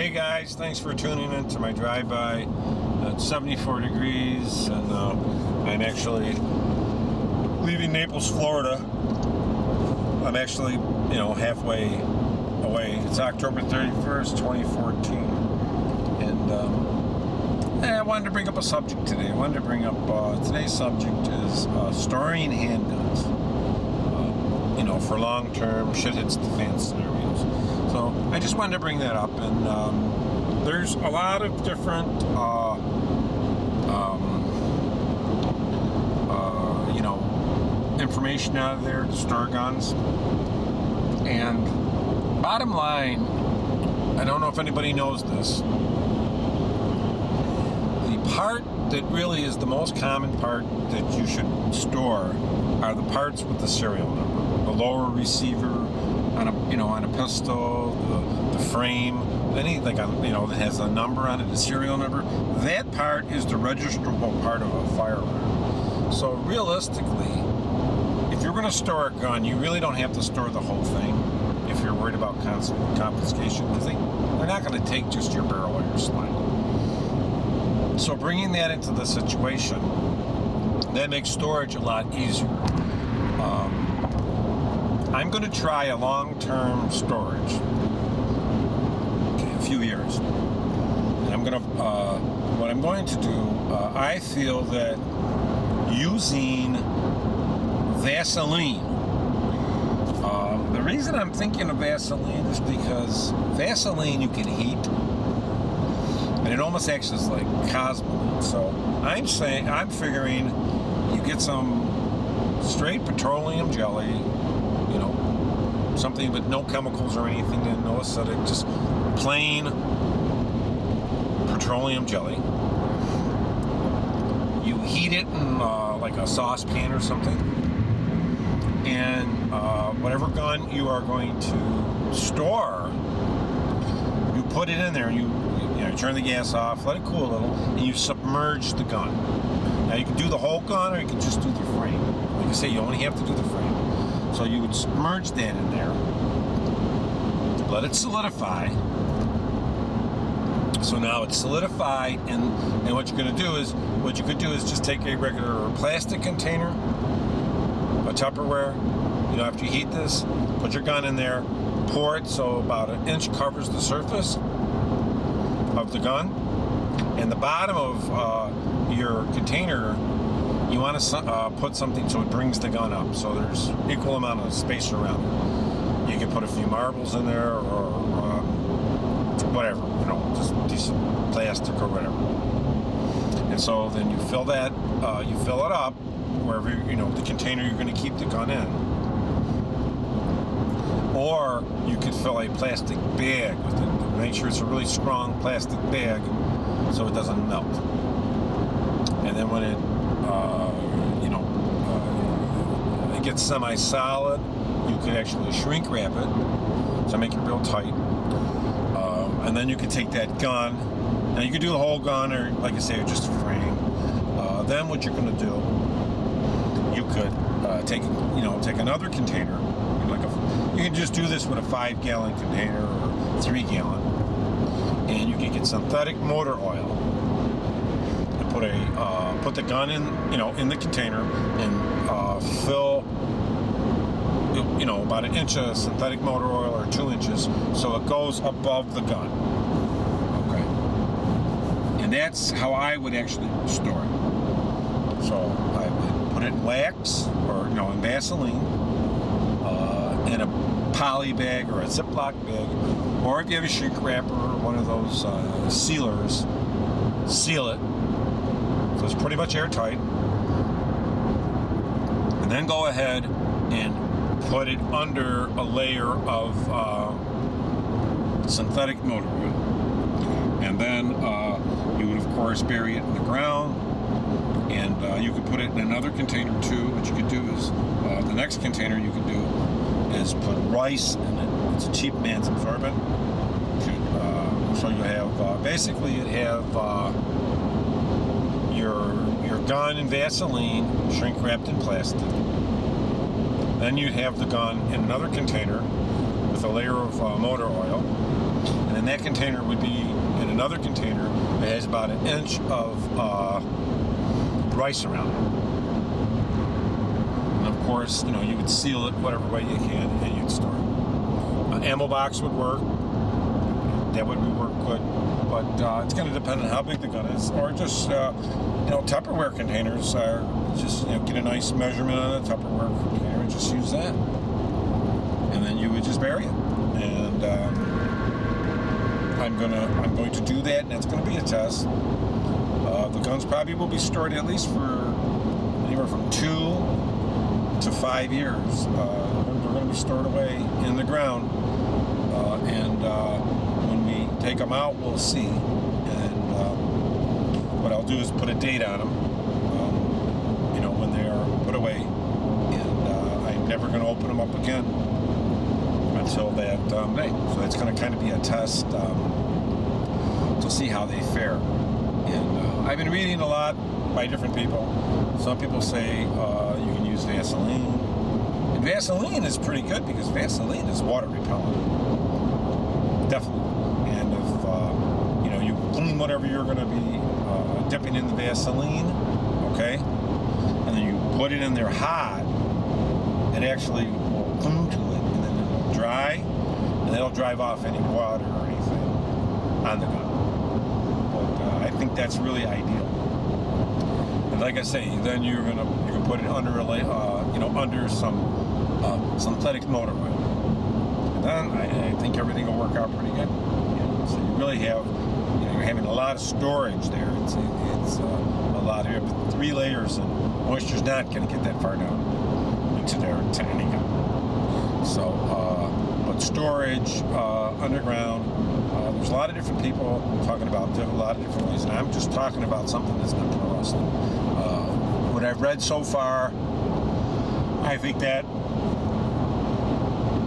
Hey guys, thanks for tuning in to my drive-by. It's 74 degrees and I'm actually leaving Naples, Florida. I'm actually, halfway away. It's October 31st, 2014. And I wanted to bring up a subject today. I wanted to bring up, today's subject is storing handguns. For long-term shit hits the fan scenarios. So I just wanted to bring that up, and there's a lot of different, information out there to store guns. And bottom line, I don't know if anybody knows this. The part that really is the most common part that you should store are the parts with the serial number. The lower receiver on a pistol, the frame, anything that has a number on it, a serial number. That part is the registerable part of a firearm. So realistically, if you're going to store a gun, you really don't have to store the whole thing if you're worried about confiscation, because they're not going to take just your barrel or your slide. So bringing that into the situation, that makes storage a lot easier. I'm going to try a long-term storage, a few years. And I'm going to, what I'm going to do, I feel that using Vaseline. The reason I'm thinking of Vaseline is because Vaseline you can heat, and it almost acts as like Cosmoline. So I'm figuring you get some straight petroleum jelly, something with no chemicals or anything, and no acidic, just plain petroleum jelly. You heat it in like a saucepan or something, and whatever gun you are going to store, you put it in there, and you turn the gas off, let it cool a little, and you submerge the gun. Now you can do the whole gun, or you can just do the frame. Like I say, you only have to do the frame. So you would submerge that in there, let it solidify. So now it's solidified, and what you could do is just take a regular plastic container, a Tupperware. After you heat this, put your gun in there, pour it so about an inch covers the surface of the gun, and the bottom of your container, you want to put something so it brings the gun up, so there's equal amount of space around it. You can put a few marbles in there, or whatever, just decent plastic or whatever. And so then you fill that, you fill it up wherever the container you're going to keep the gun in. Or you could fill a plastic bag with it. Make sure it's a really strong plastic bag so it doesn't melt. And then when it it gets semi-solid, you could actually shrink wrap it to make it real tight. And then you could take that gun. Now you could do the whole gun, or like I say, just a frame. Then what you're going to do, you could take another container. You can just do this with a 5-gallon container or 3-gallon, and you can get synthetic motor oil and put the gun in the container and fill about an inch of synthetic motor oil or 2 inches, so it goes above the gun. Okay, and that's how I would actually store it. So I would put it in wax or in Vaseline, in a poly bag or a Ziploc bag, or if you have a shrink wrapper or one of those sealers, seal it so it's pretty much airtight, and then go ahead and put it under a layer of synthetic motor oil, and then you would of course bury it in the ground, and you could put it in another container too. What you could do is the next container you could do is put rice in it. It's a cheap man's absorbent. So you have basically you have your gun in Vaseline, shrink wrapped in plastic. Then you'd have the gun in another container with a layer of motor oil, and then that container would be in another container that has about 1 inch of rice around it. And of course, you know, you would seal it whatever way you can, and you'd store it. Ammo box would work. That would work good, but it's going to depend on how big the gun is, or just you know, Tupperware containers are just, you know, get a nice measurement on a Tupperware container and just use that, and then you would just bury it. And I'm going to do that, and that's going to be a test. The guns probably will be stored at least for anywhere from 2 to 5 years. They're going to be stored away in the ground, and when we take them out, we'll see. And what I'll do is put a date on them, you know, when they're put away, and I'm never going to open them up again until that day. So that's going to kind of be a test to see how they fare. And I've been reading a lot by different people. Some people say you can use Vaseline. And Vaseline is pretty good because Vaseline is water repellent. Definitely. And if you know, you clean whatever you're going to be dipping in the Vaseline, okay, and then you put it in there hot, it actually will glue to it, and then it'll dry, and it'll drive off any water or anything on the gun. But I think that's really ideal. And like I say, then you can put it under a you know, under some synthetic motor oil. And then I think everything will work out pretty good. You know, so you really have, you know, you're having a lot of storage there. It's a lot of 3 layers, and moisture's not going to get that far down into any gun. So, but storage underground. There's a lot of different people talking about a lot of different ways, and I'm just talking about something that's been pro wrestling. What I've read so far, I think that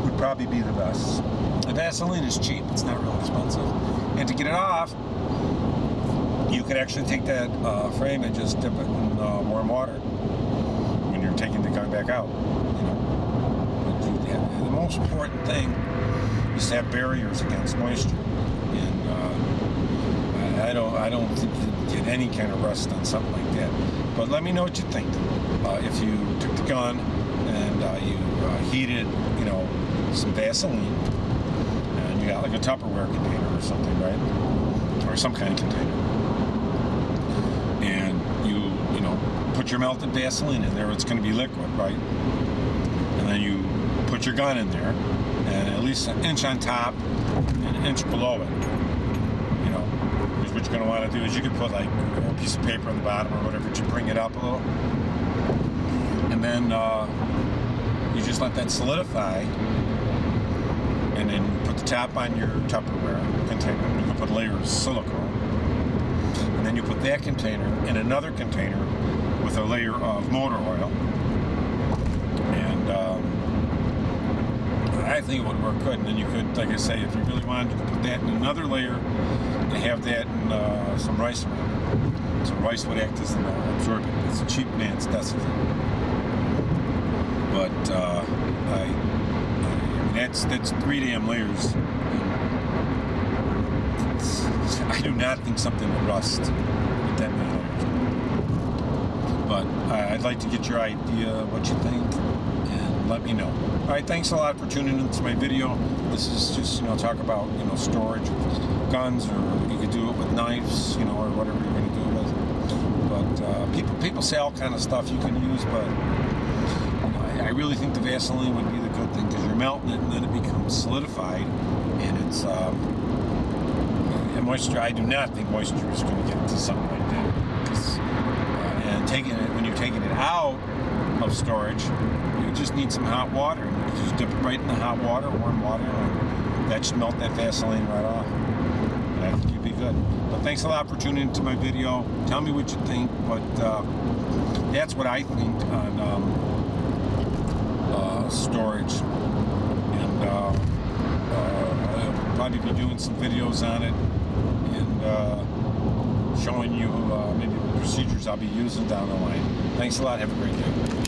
would probably be the best. The Vaseline is cheap; it's not real expensive, and to get it off, you could actually take that frame and just dip it in warm water when you're taking the gun back out. You know, but the most important thing is to have barriers against moisture. And I don't think you get any kind of rust on something like that. But let me know what you think. If you took the gun and you heated, you know, some Vaseline, and you got like a Tupperware container or something, right? Or some kind of container. And you know, put your melted Vaseline in there, it's going to be liquid, right? And then you put your gun in there, and at least 1 inch on top and 1 inch below it. You know, because what you're going to want to do is you could put like a piece of paper on the bottom or whatever to bring it up a little. And then you just let that solidify, and then put the top on your Tupperware container. You can put a layer of silicone. And then you put that container in another container with a layer of motor oil. And I think it would work good. And then you could, like I say, if you really wanted, you could put that in another layer and have that in some rice around it. So rice would act as an absorbent. It's a cheap man's desiccant. But that's 3 damn layers. I do not think something would rust with that many layers. But I'd like to get your idea what you think, and let me know. All right, thanks a lot for tuning into my video. This is just, you know, talk about, you know, storage of guns, or you could do it with knives, you know, or whatever you're going to do with it. But people say all kind of stuff you can use, but you know, I really think the Vaseline would be the good thing, because you're melting it and then it becomes solidified, and it's moisture. I do not think moisture is going to get into something like that. And when you're taking it out of storage, you just need some hot water, and you just dip it right in the hot water, warm water, and that should melt that Vaseline right off. And I think you'd be good. But thanks a lot for tuning into my video. Tell me what you think. But that's what I think on storage. And I'll probably be doing some videos on it, and showing you maybe the procedures I'll be using down the line. Thanks a lot. Have a great day.